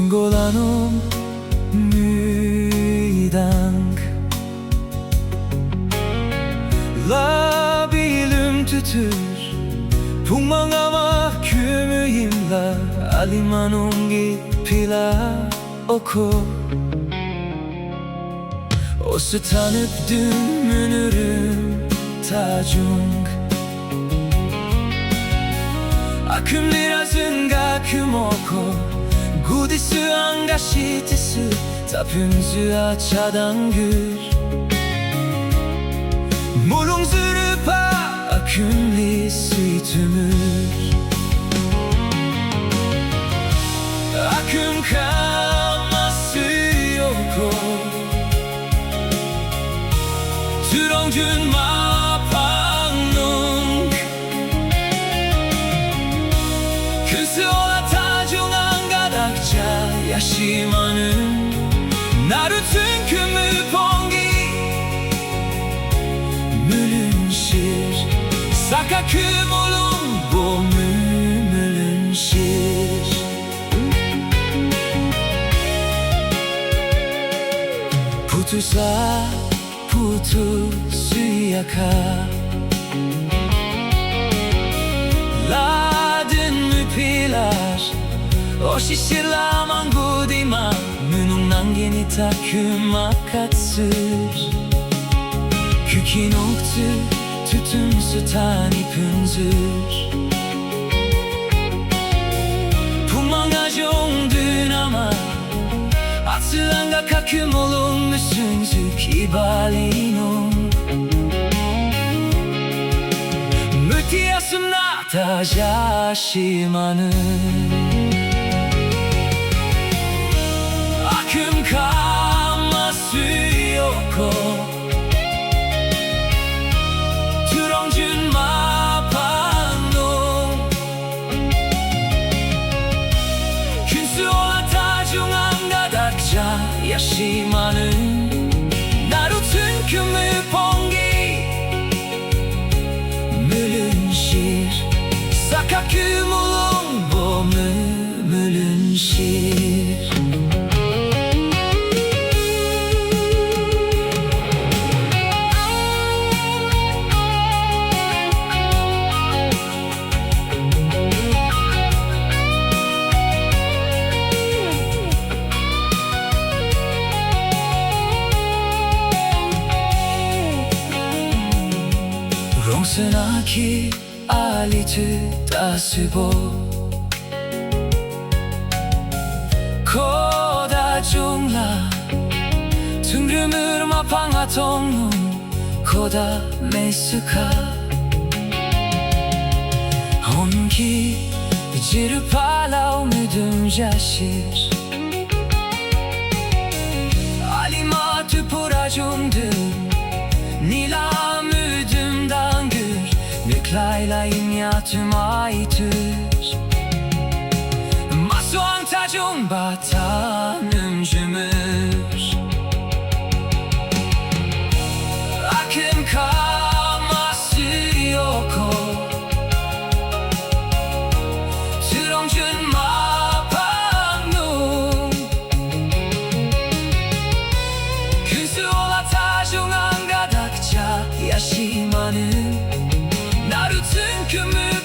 Singolanum müydang Labilüm tütür Pungmangama kümüyimla Alimanungi pila oku Osu tanıp dümünürüm tacung Akım lirazınga kümoko Gudisu angashitisu Tapünzü açadangür Mulungzürüpa akümli sütümür Akım kaması yoko Türongjün mapanung Küsü ola tacung angadakça Yashimanun Narutun kümü pongi Mülünşir Sakaküm olun bu mülünşir Putusa putu suyaka Ladın müpilar O şişirla mangudima Münung nangeni taküm akatsır Kükin oktu tütüm sütani pünzür Pumangajong dünama Atsılanga kaküm olun müsünzük ibalinum Mütiyasım nata jashimanın Akım kaması yoko Türongjün mapanung Künsü ola tacung angadakça Yashimanın Narutun kümü pongi Mülünşir Sakaküm olun bu mülünşir Rongsenaki alitü dasubo Koda jungla Tungrumur mapangatong Koda mesuka Honki Jirupala umudum jashir Alima tupura jungdum Nila müdüm dangür Nüklayla imyatüm aitür Masuang tacung batanım cümür Akım kaması yoko Türongjün mapanung Künsü ola tacung angadakça Yashimanın Narutun kümü